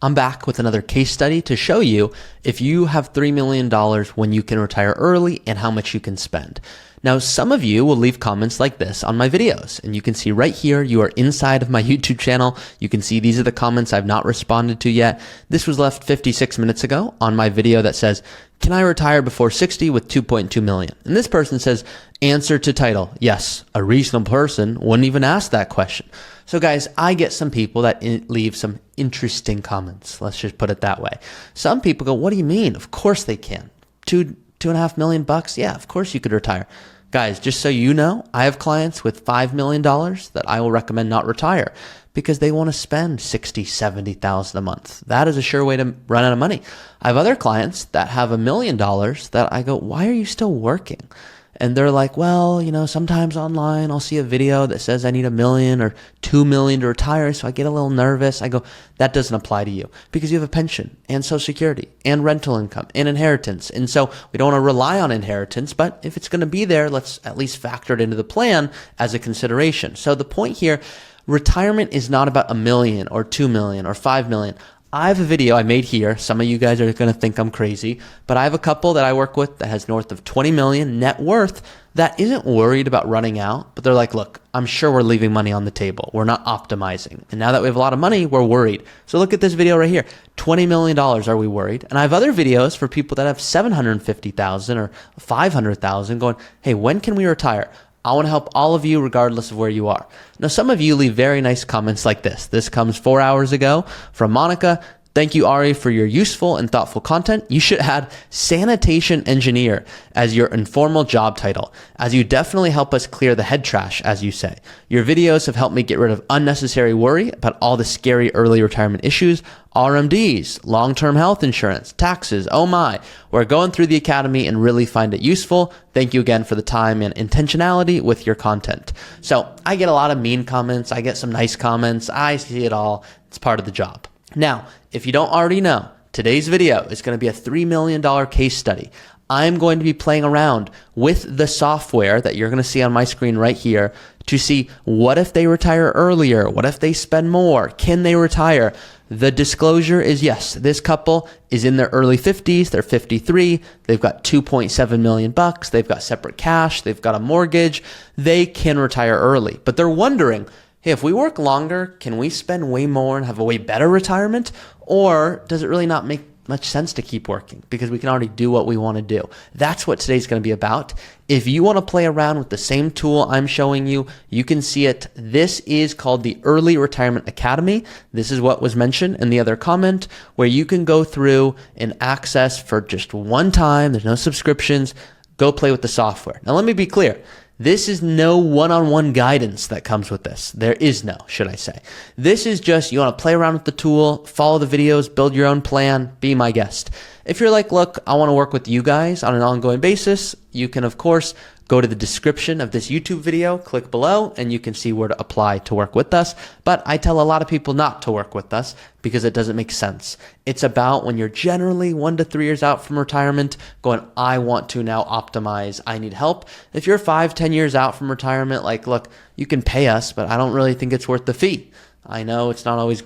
I'm back with another case study to show you if you have $3 million when you can retire early and how much you can spend. Now, some of you will leave comments like this on my videos, and you can see right here, you are inside of my YouTube channel. You can see these are the comments I've not responded to yet. This was left 56 minutes ago on my video that says, can I retire before 60 with 2.2 million? And this person says, answer to title. Yes, a reasonable person wouldn't even ask that question. So guys, I get some people that leave some interesting comments. Let's just put it that way. Some people go, what do you mean? Of course they can. $2.5 million bucks? Yeah, of course you could retire. Guys, just so you know, I have clients with $5 million that I will recommend not retire because they want to spend $60,000, $70,000 a month. That is a sure way to run out of money. I have other clients that have $1 million that I go, why are you still working? And they're like, well, you know, sometimes online I'll see a video that says I need $1 million or $2 million to retire, so I get a little nervous. I go, that doesn't apply to you because you have a pension and Social Security and rental income and inheritance. And so we don't want to rely on inheritance, but if it's going to be there, let's at least factor it into the plan as a consideration. So the point here, retirement is not about $1 million or $2 million or $5 million. I have a video I made here. Some of you guys are going to think I'm crazy, but I have a couple that I work with that has north of 20 million net worth that isn't worried about running out, but they're like, look, I'm sure we're leaving money on the table. We're not optimizing. And now that we have a lot of money, we're worried. So look at this video right here. $20 million, are we worried? And I have other videos for people that have 750,000 or 500,000 going, hey, when can we retire? I want to help all of you regardless of where you are. Now, some of you leave very nice comments like this. This comes 4 hours ago from Monica. Thank you, Ari, for your useful and thoughtful content. You should add sanitation engineer as your informal job title, as you definitely help us clear the head trash, as you say. Your videos have helped me get rid of unnecessary worry about all the scary early retirement issues, RMDs, long-term health insurance, taxes, oh my. We're going through the academy and really find it useful. Thank you again for the time and intentionality with your content. So I get a lot of mean comments. I get some nice comments. I see it all. It's part of the job. Now, if you don't already know, today's video is going to be a $3 million case study. I'm going to be playing around with the software that you're going to see on my screen right here to see what if they retire earlier? What if they spend more? Can they retire? The disclosure is yes, this couple is in their early 50s. They're 53. They've got 2.7 million bucks. They've got separate cash. They've got a mortgage. They can retire early, but they're wondering, hey, if we work longer, can we spend way more and have a way better retirement? Or does it really not make much sense to keep working because we can already do what we want to do? That's what today's going to be about. If you want to play around with the same tool I'm showing you, you can see it. This is called the Early Retirement Academy. This is what was mentioned in the other comment where you can go through and access for just one time. There's no subscriptions. Go play with the software. Now, let me be clear. This is no one-on-one guidance that comes with this. There is no, should I say. This is just you want to play around with the tool, follow the videos, build your own plan, be my guest. If you're like, look, I want to work with you guys on an ongoing basis, you can, of course, go to the description of this YouTube video, click below, and you can see where to apply to work with us. But I tell a lot of people not to work with us because it doesn't make sense. It's about when you're generally 1 to 3 years out from retirement going, I want to now optimize. I need help. If you're 5, 10 years out from retirement, like, look, you can pay us, but I don't really think it's worth the fee. I know it's not always,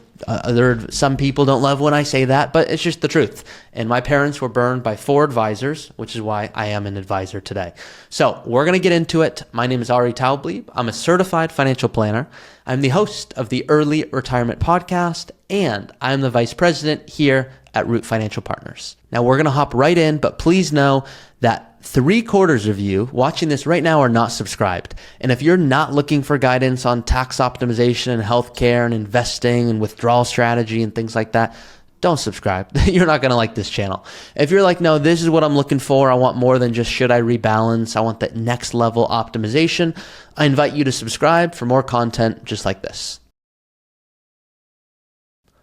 some people don't love when I say that, but it's just the truth. And my parents were burned by 4 advisors, which is why I am an advisor today. So we're going to get into it. My name is Ari Taublieb. I'm a certified financial planner. I'm the host of the Early Retirement Podcast, and I'm the vice president here at Root Financial Partners. Now we're going to hop right in, but please know that 3/4 of you watching this right now are not subscribed. And if you're not looking for guidance on tax optimization and healthcare and investing and withdrawal strategy and things like that, don't subscribe. You're not going to like this channel. If you're like, no, this is what I'm looking for. I want more than just should I rebalance. I want that next level optimization. I invite you to subscribe for more content just like this.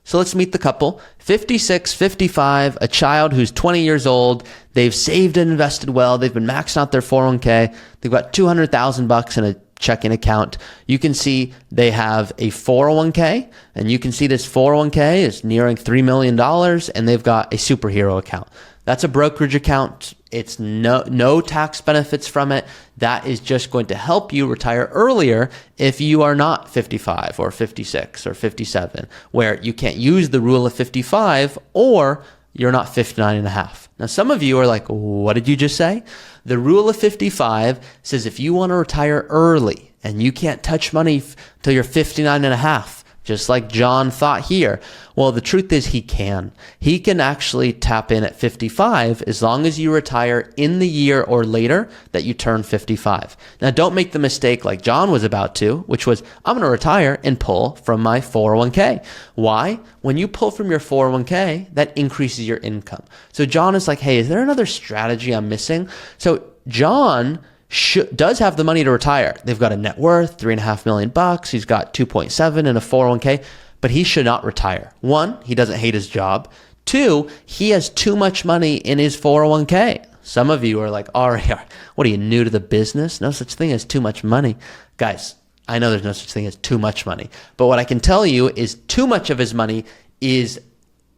So let's meet the couple, 56, 55, a child who's 20 years old. They've saved and invested well. They've been maxing out their 401k. They've got 200,000 bucks in a checking account. You can see they have a 401k, and you can see this 401k is nearing $3 million, and they've got a superhero account. That's a brokerage account. It's no tax benefits from it. That is just going to help you retire earlier if you are not 55 or 56 or 57, where you can't use the rule of 55 or you're not 59 and a half. Now, some of you are like, what did you just say? The rule of 55 says if you want to retire early and you can't touch money till you're 59 and a half, just like John thought here. Well, the truth is he can. He can actually tap in at 55 as long as you retire in the year or later that you turn 55. Now, don't make the mistake like John was about to, which was, I'm going to retire and pull from my 401k. Why? When you pull from your 401k, that increases your income. So John is like, hey, is there another strategy I'm missing? So John does have the money to retire. They've got a net worth, $3.5 million. He's got 2.7 in a 401k, but he should not retire. One, he doesn't hate his job. Two, he has too much money in his 401k. Some of you are like, Ari, what are you, new to the business? No such thing as too much money. Guys, I know there's no such thing as too much money, but what I can tell you is too much of his money is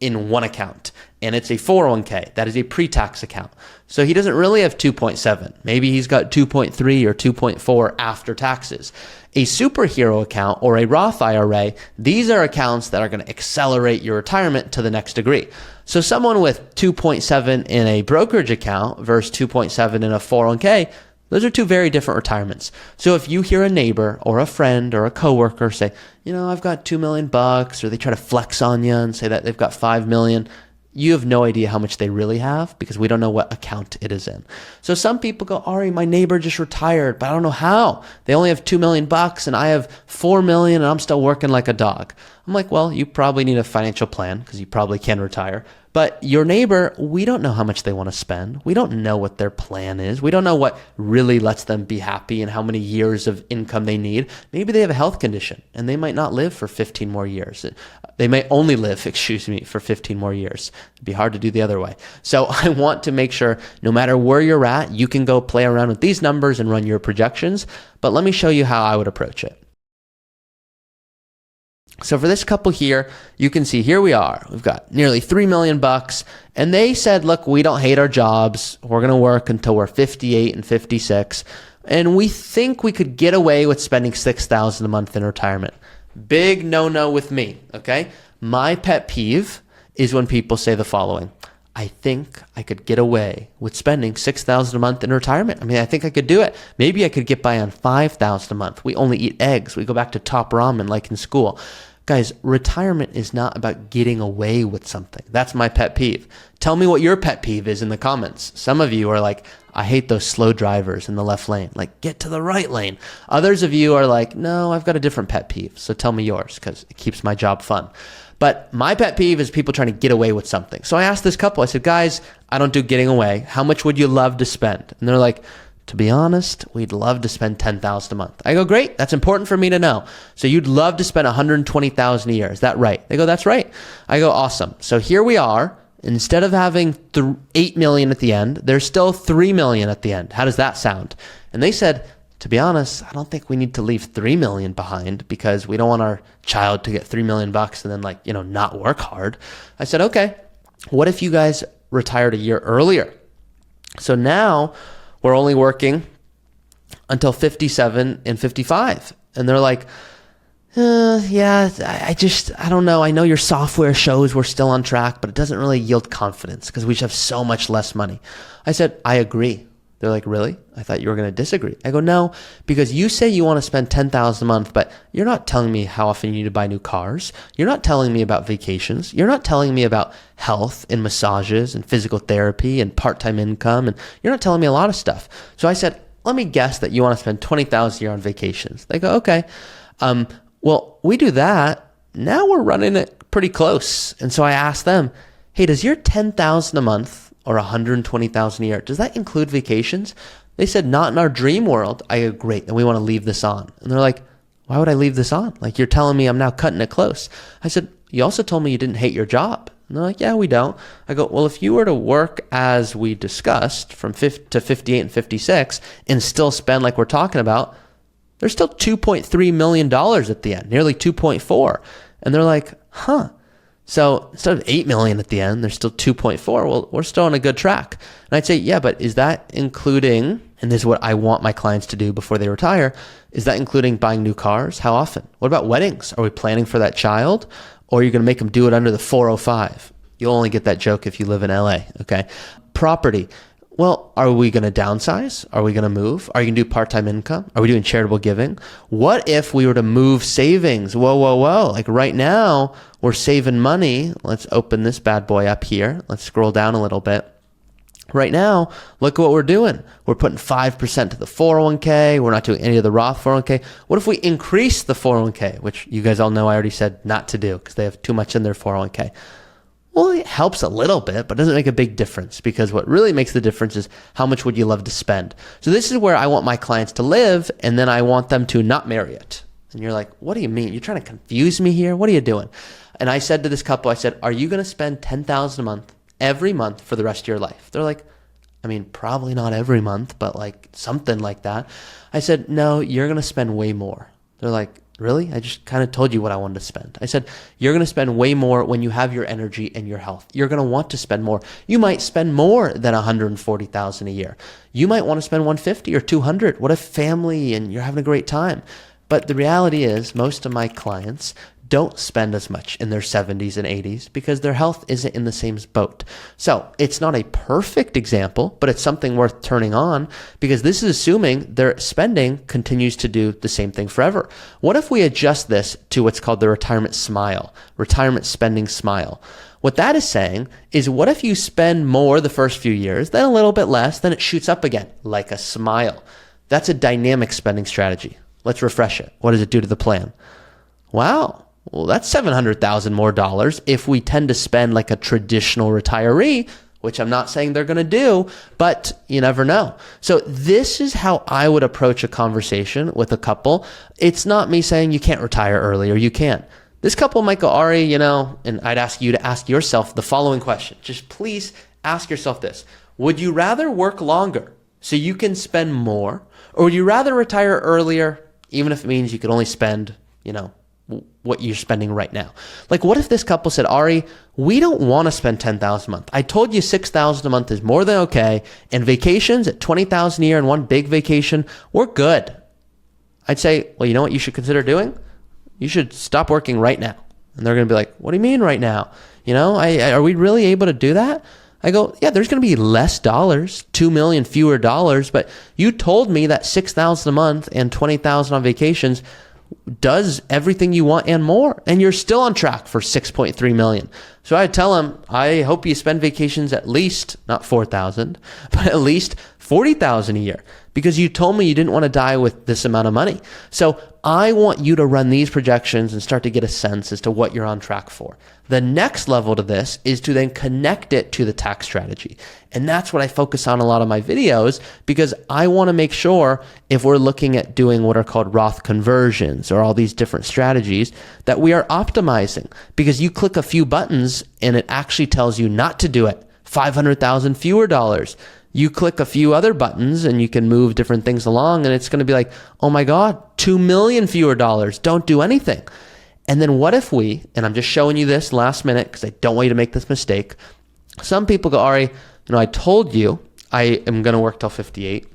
in one account, and it's a 401k. That is a pre-tax account. So he doesn't really have 2.7. Maybe he's got 2.3 or 2.4 after taxes. A superhero account or a Roth IRA, these are accounts that are going to accelerate your retirement to the next degree. So someone with 2.7 in a brokerage account versus 2.7 in a 401k, those are two very different retirements. So if you hear a neighbor or a friend or a coworker say, I've got $2 million, or they try to flex on you and say that they've got 5 million, you have no idea how much they really have because we don't know what account it is in. So some people go, Ari, my neighbor just retired, but I don't know how. They only have $2 million and I have 4 million and I'm still working like a dog. I'm like, well, you probably need a financial plan because you probably can retire. But your neighbor, we don't know how much they want to spend. We don't know what their plan is. We don't know what really lets them be happy and how many years of income they need. Maybe they have a health condition and they might not live for 15 more years. They may only live, for 15 more years. It'd be hard to do the other way. So I want to make sure no matter where you're at, you can go play around with these numbers and run your projections. But let me show you how I would approach it. So for this couple here, you can see here we are. We've got nearly $3 million, and they said, look, we don't hate our jobs. We're going to work until we're 58 and 56, and we think we could get away with spending $6,000 a month in retirement. Big no-no with me, okay? My pet peeve is when people say the following: I think I could get away with spending $6,000 a month in retirement. I mean, I think I could do it. Maybe I could get by on $5,000 a month. We only eat eggs. We go back to top ramen like in school. Guys, retirement is not about getting away with something. That's my pet peeve. Tell me what your pet peeve is in the comments. Some of you are like, I hate those slow drivers in the left lane. Like, get to the right lane. Others of you are like, no, I've got a different pet peeve. So tell me yours because it keeps my job fun. But my pet peeve is people trying to get away with something. So I asked this couple, I said, guys, I don't do getting away. How much would you love to spend? And they're like, to be honest, we'd love to spend $10,000 a month. I go, great. That's important for me to know. So you'd love to spend $120,000 a year. Is that right? They go, that's right. I go, awesome. So here we are. Instead of having 8 million at the end, there's still 3 million at the end. How does that sound? And they said, to be honest, I don't think we need to leave 3 million behind because we don't want our child to get $3 million and then not work hard. I said, okay, what if you guys retired a year earlier? So now we're only working until 57 and 55. And they're like, yeah, I don't know. I know your software shows we're still on track, but it doesn't really yield confidence because we just have so much less money. I said, I agree. They're like, really? I thought you were going to disagree. I go, no, because you say you want to spend $10,000 a month, but you're not telling me how often you need to buy new cars. You're not telling me about vacations. You're not telling me about health and massages and physical therapy and part-time income. And you're not telling me a lot of stuff. So I said, let me guess that you want to spend $20,000 a year on vacations. They go, okay. Well, we do that. Now we're running it pretty close. And so I asked them, hey, does your $10,000 a month or $120,000 a year, does that include vacations? They said, not in our dream world. I go, great, then we want to leave this on. And they're like, why would I leave this on? Like, you're telling me I'm now cutting it close. I said, you also told me you didn't hate your job. And they're like, yeah, we don't. I go, well, if you were to work as we discussed from 50 to 58 and 56 and still spend like we're talking about, there's still $2.3 million at the end, nearly 2.4. And they're like, huh. So instead of 8 million at the end, there's still 2.4. Well, we're still on a good track. And I'd say, yeah, but is that including, and this is what I want my clients to do before they retire, is that including buying new cars? How often? What about weddings? Are we planning for that child? Or are you going to make them do it under the 405? You'll only get that joke if you live in LA, okay? Property. Well, are we going to downsize? Are we going to move? Are you going to do part-time income? Are we doing charitable giving? What if we were to move savings? Whoa, whoa, whoa. Like right now, we're saving money. Let's open this bad boy up here. Let's scroll down a little bit. Right now, look at what we're doing. We're putting 5% to the 401k. We're not doing any of the Roth 401k. What if we increase the 401k, which you guys all know I already said not to do because they have too much in their 401k. Well, it helps a little bit, but doesn't make a big difference because what really makes the difference is how much would you love to spend. So this is where I want my clients to live, and then I want them to not marry it. And you're like, what do you mean? You're trying to confuse me here? What are you doing? And I said to this couple, I said, are you going to spend $10,000 a month every month for the rest of your life? They're like, I mean, probably not every month, but like something like that. I said, no, you're going to spend way more. They're like, really? I just kind of told you what I wanted to spend. I said, you're going to spend way more when you have your energy and your health. You're going to want to spend more. You might spend more than $140,000 a year. You might want to spend 150 or 200. What if family and you're having a great time? But the reality is most of my clients don't spend as much in their 70s and 80s because their health isn't in the same boat. So it's not a perfect example, but it's something worth turning on because this is assuming their spending continues to do the same thing forever. What if we adjust this to what's called the retirement smile, retirement spending smile? What that is saying is what if you spend more the first few years, then a little bit less, then it shoots up again like a smile. That's a dynamic spending strategy. Let's refresh it. What does it do to the plan? Wow. Well, that's $700,000 more dollars if we tend to spend like a traditional retiree, which I'm not saying they're going to do, but you never know. So this is how I would approach a conversation with a couple. It's not me saying you can't retire early or you can't. This couple might go, Ari, and I'd ask you to ask yourself the following question. Just please ask yourself this. Would you rather work longer so you can spend more, or would you rather retire earlier, even if it means you could only spend, what you're spending right now? Like, what if this couple said, Ari, we don't want to spend $10,000 a month. I told you $6,000 a month is more than okay. And vacations at $20,000 a year and one big vacation, we're good. I'd say, well, you know what you should consider doing? You should stop working right now. And they're going to be like, what do you mean right now? Are we really able to do that? I go, yeah, there's going to be less dollars, 2 million fewer dollars, but you told me that $6,000 a month and $20,000 on vacations does everything you want and more, and you're still on track for 6.3 million. So I tell them, I hope you spend vacations at least not 4,000, but at least 40,000 a year, because you told me you didn't want to die with this amount of money. So I want you to run these projections and start to get a sense as to what you're on track for. The next level to this is to then connect it to the tax strategy. And that's what I focus on a lot of my videos, because I want to make sure if we're looking at doing what are called Roth conversions or all these different strategies, that we are optimizing, because you click a few buttons and it actually tells you not to do it. 500,000 fewer dollars. You click a few other buttons and you can move different things along, and it's going to be like, oh my God, 2 million fewer dollars. Don't do anything. And then what if we, and I'm just showing you this last minute because I don't want you to make this mistake. Some people go, Ari, I told you I am going to work till 58.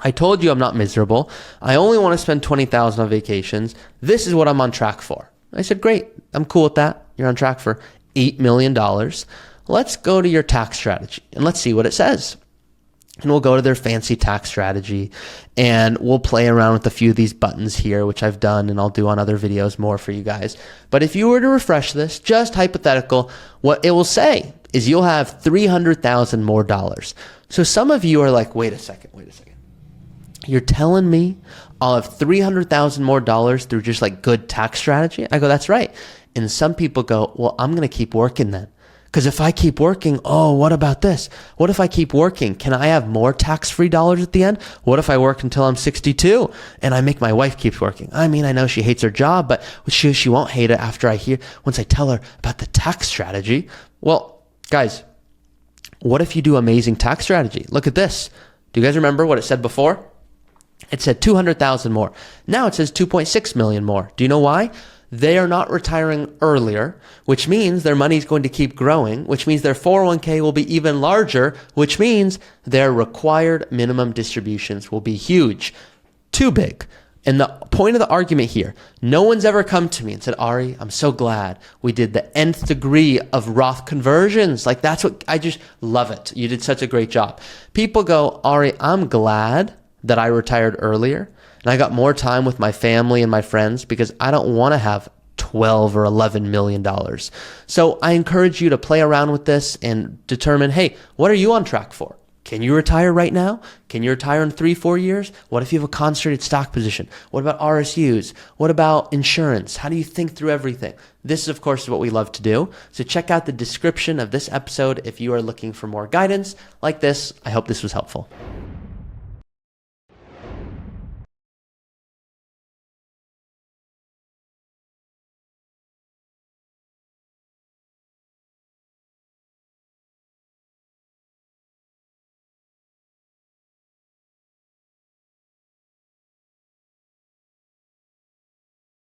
I told you I'm not miserable. I only want to spend 20,000 on vacations. This is what I'm on track for. I said, great. I'm cool with that. You're on track for $8 million. Let's go to your tax strategy and let's see what it says. And we'll go to their fancy tax strategy and we'll play around with a few of these buttons here, which I've done and I'll do on other videos more for you guys. But if you were to refresh this, just hypothetical, what it will say is you'll have 300,000 more dollars. So some of you are like, wait a second. You're telling me I'll have 300,000 more dollars through just like good tax strategy? I go, that's right. And some people go, well, I'm going to keep working then. Because if I keep working, what about this? What if I keep working? Can I have more tax-free dollars at the end? What if I work until I'm 62 and I make my wife keep working? I mean, I know she hates her job, but she won't hate it once I tell her about the tax strategy. Well, guys, what if you do amazing tax strategy? Look at this. Do you guys remember what it said before? It said 200,000 more. Now it says 2.6 million more. Do you know why? they are not retiring earlier, which means their money is going to keep growing, which means their 401k will be even larger, which means their required minimum distributions will be huge, too big. And the point of the argument here, no one's ever come to me and said, Ari, I'm so glad we did the nth degree of Roth conversions. Like, that's what, I just love it. You did such a great job. People go, Ari, I'm glad that I retired earlier and I got more time with my family and my friends because I don't want to have 12 or 11 million dollars. So I encourage you to play around with this and determine, hey, what are you on track for? Can you retire right now? Can you retire in 3-4 years? What if you have a concentrated stock position? What about RSUs? What about insurance? How do you think through everything? This, of course, is what we love to do. So check out the description of this episode if you are looking for more guidance like this. I hope this was helpful.